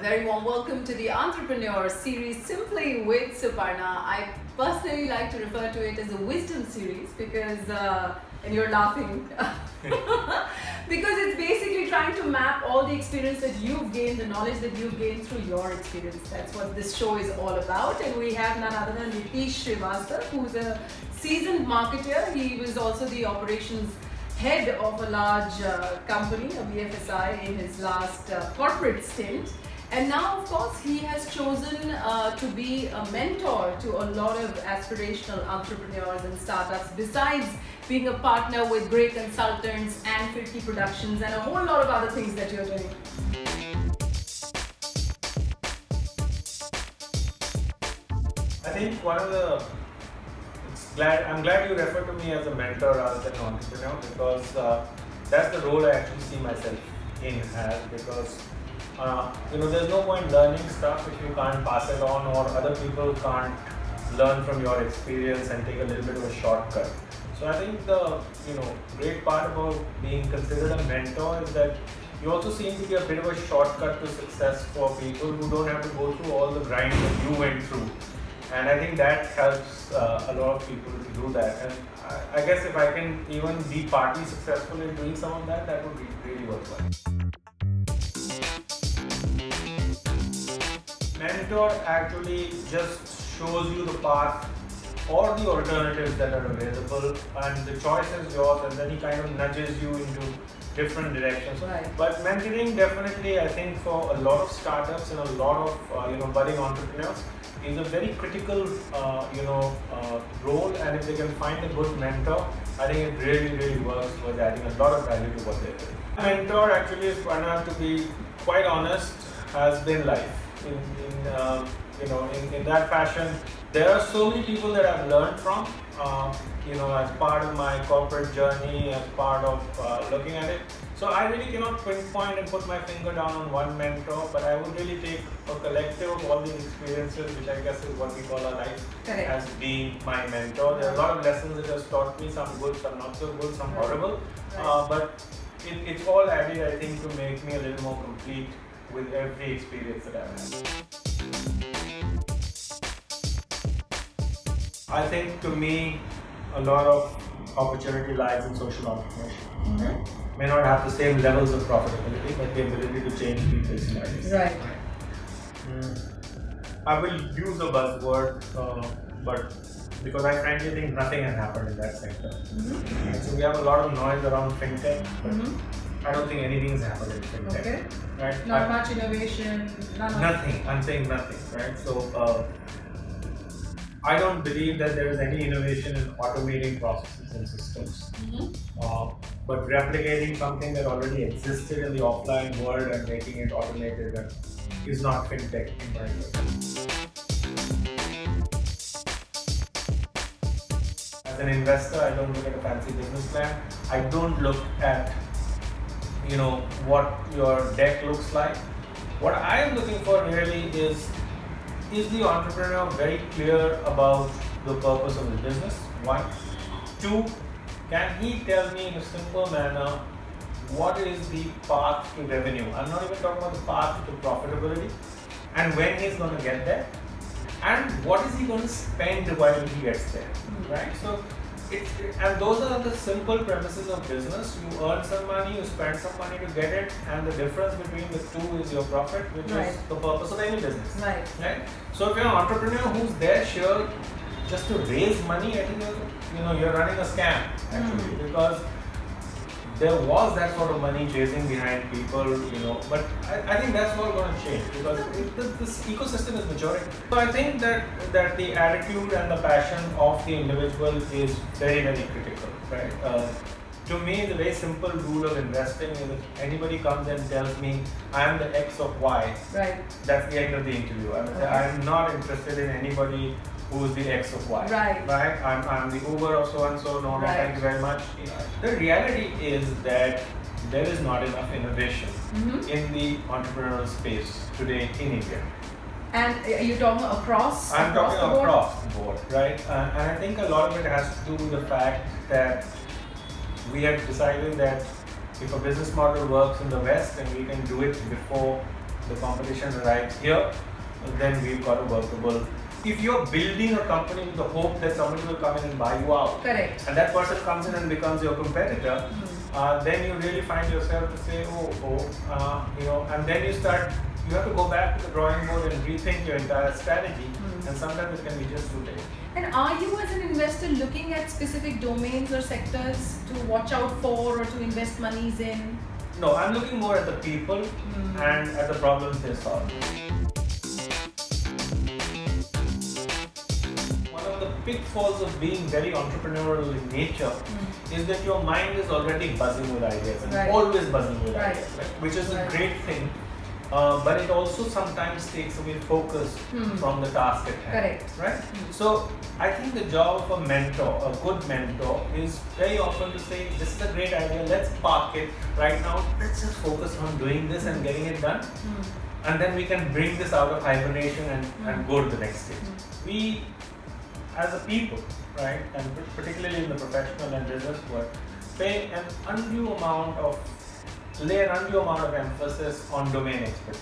very warm welcome to the Entrepreneur series Simply with Suparna. I personally like to refer to it as a wisdom series because, and you're laughing, because it's basically trying to map all the experience that you've gained, the knowledge that you've gained through your experience. That's what this show is all about. And we have none other than Yateesh Srivastava, who's a seasoned marketer. He was also the operations head of a large company, a BFSI, in his last corporate stint. And now, of course, he has chosen to be a mentor to a lot of aspirational entrepreneurs and startups, besides being a partner with great consultants and 50 productions and a whole lot of other things that you're doing. I think one of the I'm glad you refer to me as a mentor rather than an entrepreneur, because that's the role I actually see myself in as, because there's no point learning stuff if you can't pass it on, or other people can't learn from your experience and take a little bit of a shortcut. So I think the great part about being considered a mentor is that you also seem to be a bit of a shortcut to success for people who don't have to go through all the grind that you went through. And I think that helps a lot of people to do that. And I guess if I can even be partly successful in doing some of that, that would be really worthwhile. Mentor actually just shows you the path or the alternatives that are available, and the choice is yours, and then he kind of nudges you into different directions. Right. But mentoring definitely, I think, for a lot of startups and a lot of budding entrepreneurs, is a very critical role, and if they can find a good mentor, I think it really works towards adding a lot of value to what they're doing. A mentor actually is turned out to be, quite honest, has been life. In that fashion, there are so many people that I've learned from, as part of my corporate journey, as part of looking at it. So I really cannot pinpoint and put my finger down on one mentor, but I would really take a collective of all these experiences, which I guess is what we call our life, as being my mentor. There are a lot of lessons it has taught me, some good, some not so good, some horrible, but it's all added, I think, to make me a little more complete with every experience that I've had. I think, to me, a lot of opportunity lies in social entrepreneurship. May not have the same levels of profitability, but the ability to change people's lives. Right. I will use a buzzword, but because I frankly think nothing has happened in that sector. So we have a lot of noise around fintech, but I don't think anything has happened in fintech. Okay. Right? Not much innovation. Nothing. I'm saying nothing. Right. So I don't believe that there is any innovation in automating processes and systems. But replicating something that already existed in the offline world and making it automated is not fintech in my view. As an investor, I don't look at a fancy business plan. I don't look at what your deck looks like. What I am looking for really is the entrepreneur very clear about the purpose of his business? One. Two, can he tell me in a simple manner what is the path to revenue? I'm not even talking about the path to profitability, and when he's going to get there, and what is he going to spend while he gets there, right? So, and those are the simple premises of business. You earn some money, you spend some money to get it, and the difference between the two is your profit, which is the purpose of any business. Right? So if you're an entrepreneur who's there sure just to raise money, I think you're running a scam actually, because there was that sort of money chasing behind people, but I think that's all going to change, because this ecosystem is maturing. So I think that the attitude and the passion of the individual is very critical, right? To me, the very simple rule of investing is if anybody comes and tells me I am the X of Y, that's the end of the interview. I'm not interested in anybody who is the X of Y. Right? I'm the Uber of so and so. No, thank you very much. The reality is that there is not enough innovation in the entrepreneurial space today in India. And are you talking across? I'm talking across the board, right? And I think a lot of it has to do with the fact that we have decided that if a business model works in the West and we can do it before the competition arrives here, then we've got a workable. If you're building a company with the hope that somebody will come in and buy you out, correct, and that person comes in and becomes your competitor, then you really find yourself to say, and then you have to go back to the drawing board and rethink your entire strategy, and sometimes it can be just too late. And are you as an investor looking at specific domains or sectors to watch out for or to invest monies in? No, I'm looking more at the people and at the problems they solve. One of the pitfalls of being very entrepreneurial in nature is that your mind is already buzzing with ideas, and always buzzing with ideas, which is a great thing. But it also sometimes takes away focus from the task at hand. Correct. Right? So I think the job of a mentor, a good mentor, is very often to say, this is a great idea, let's park it right now, let's just focus on doing this and getting it done. And then we can bring this out of hibernation and go to the next stage. We, as a people, right, and particularly in the professional and business world, lay an undue amount of emphasis on domain expertise,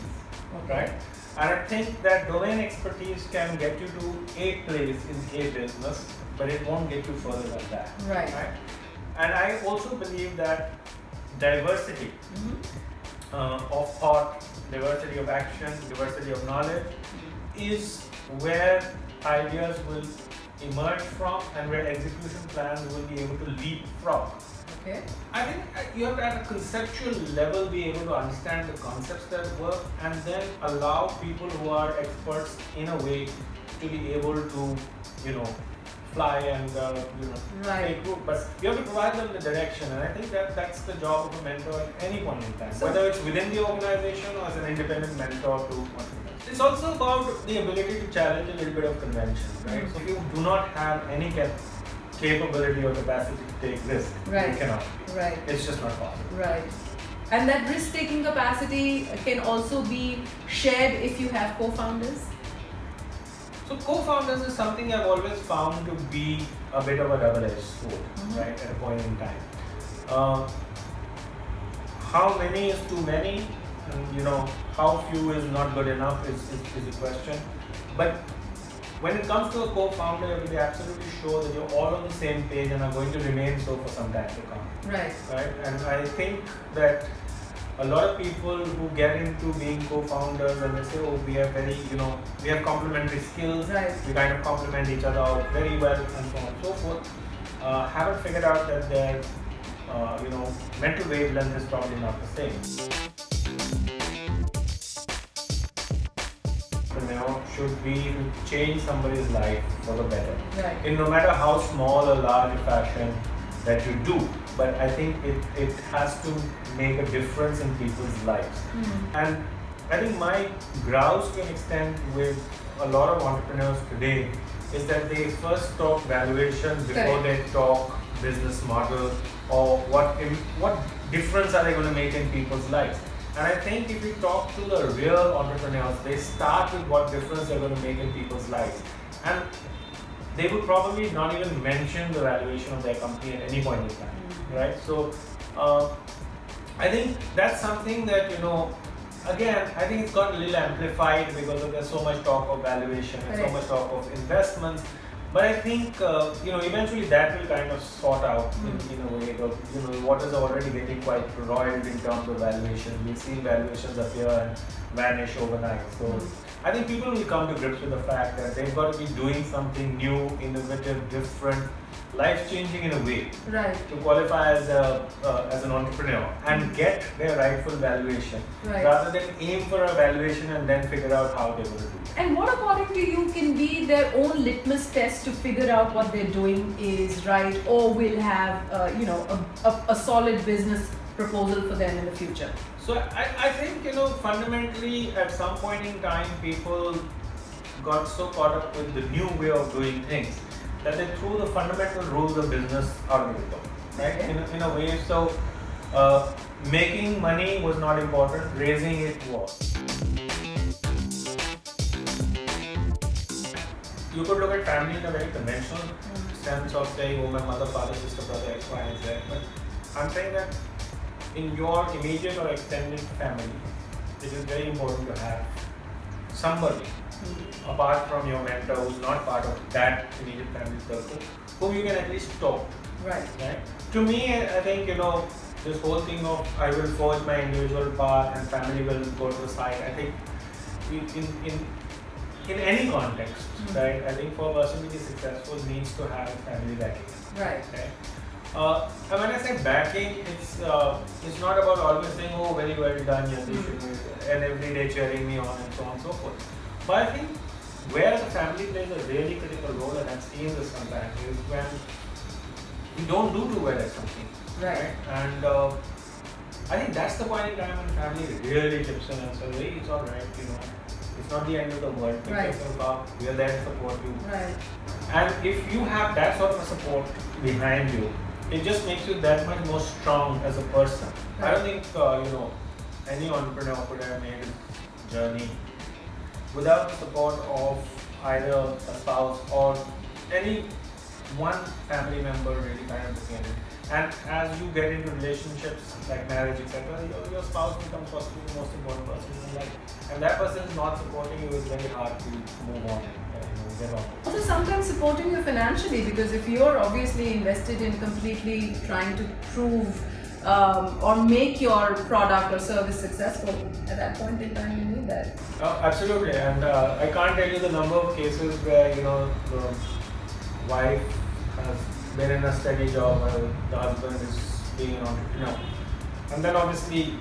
right? And I think that domain expertise can get you to a place in a business, but it won't get you further than that, right? And I also believe that diversity of thought, diversity of action, diversity of knowledge is where ideas will emerge from and where execution plans will be able to leapfrog. Okay. I think you have to at a conceptual level be able to understand the concepts that work and then allow people who are experts in a way to be able to, fly and take root. But you have to provide them the direction, and I think that's the job of a mentor at any point in time, whether it's within the organization or as an independent mentor to entrepreneurs. It's also about the ability to challenge a little bit of convention, right? So if you do not have any capability or capacity to take risk, you cannot. It's just not possible. And that risk-taking capacity can also be shared if you have co-founders? So co-founders is something I've always found to be a bit of a double-edged sword, right, at a point in time. How many is too many? And, how few is not good enough is a question. But when it comes to a co-founder, you have to be absolutely sure that you're all on the same page and are going to remain so for some time to come. Right. And I think that a lot of people who get into being co-founders and they say, we have we have complementary skills, we kind of complement each other out very well and so on and so forth, haven't figured out that their mental wavelength is probably not the same. Should be to change somebody's life for the better. In no matter how small or large a fashion that you do, but I think it has to make a difference in people's lives. And I think my grouse to an extent with a lot of entrepreneurs today is that they first talk valuation before they talk business model or what difference are they going to make in people's lives. And I think if you talk to the real entrepreneurs, they start with what difference they're going to make in people's lives. And they would probably not even mention the valuation of their company at any point in time, right? So I think that's something that, again, I think it's got a little amplified because there's so much talk of valuation and so much talk of investments. But I think, eventually that will kind of sort out in a way of, what is already getting quite roiled in terms of valuation. We've seen valuations appear and vanish overnight. So I think people will come to grips with the fact that they've got to be doing something new, innovative, different, life-changing in a way to qualify as an entrepreneur and get their rightful valuation rather than aim for a valuation and then figure out how they're going to do it. And what according to you can be their own litmus test to figure out what they're doing is right or will have a solid business proposal for them in the future? So I think fundamentally at some point in time people got so caught up with the new way of doing things that they threw the fundamental rules of business out of the window, right? In a way, so making money was not important, raising it was. You could look at family in a very conventional sense of saying, oh, my mother, father, sister, brother, X, Y, and Z. But I'm saying that in your immediate or extended family, it is very important to have somebody apart from your mentor who's not part of that immediate family circle, whom you can at least talk. Right. To me, I think, this whole thing of I will forge my individual path and family will go to the side. I think in any context, right? I think for a person to be successful needs to have family backing. Right. And when I say backing, it's not about always saying, oh, very well done, Yateesh, and every day cheering me on and so on and so forth. But I think where the family plays a really critical role, and I've seen this sometimes, is when you don't do too well at something. Right. And I think that's the point in time when family really chips in and says, hey, it's alright, it's not the end of the world. Pick yourself up, we are there to support you. Right. And if you have that sort of a support behind you, it just makes you that much more strong as a person. Right. I don't think any entrepreneur could have made his journey without the support of either a spouse or any one family member really kind of looking at it. And as you get into relationships like marriage, etc., your spouse becomes possibly the most important person in your life. And that person is not supporting you, it's very hard to move on and get on. Also sometimes supporting you financially, because if you're obviously invested in completely trying to prove or make your product or service successful, at that point in time you need that. Absolutely, and I can't tell you the number of cases where the wife has been in a steady job while the husband is being an entrepreneur, and then obviously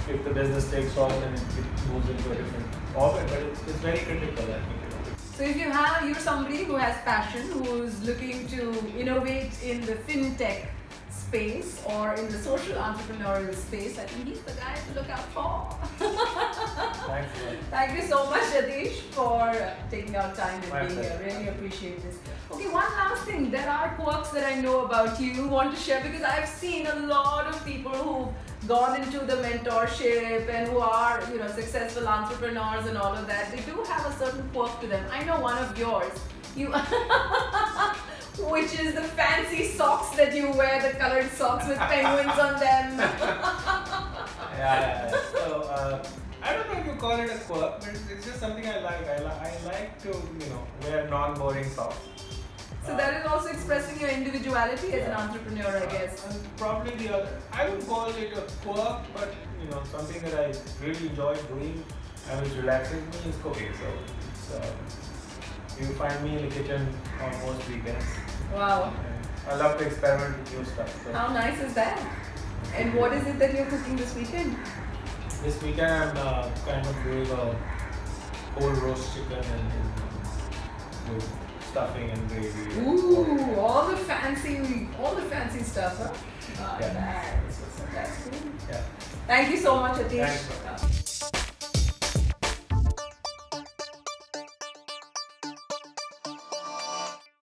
if the business takes off, then it moves into a different orbit. But it's very critical, I think. So if you're somebody who has passion, who's looking to innovate in the fintech space or in the social entrepreneurial space, I think he's the guy to look out for. Thanks. Thank you so much, Yateesh, for taking our time and being here. Really appreciate this. Okay, one last thing. There are quirks that I know about you want to share, because I've seen a lot of people who've gone into the mentorship and who are successful entrepreneurs and all of that. They do have a certain quirk to them. I know one of yours. Which is the fancy socks that you wear, the colored socks with penguins on them. Yeah. So I don't know if you call it a quirk, but it's just something I like. I like to wear non-boring socks. So that is also expressing your individuality as an entrepreneur, I guess. And probably the other, I would call it a quirk, but something that I really enjoy doing and which relaxes me is cooking. So you find me in the kitchen on most weekends. Wow. I love to experiment with new stuff. So. How nice is that? And what is it that you're cooking this weekend? This weekend I'm kind of doing a whole roast chicken and with stuffing and gravy. Ooh, all the fancy stuff, huh? Yeah. Nice. That's cool. Yeah. Thank you so much, Yateesh. Thanks.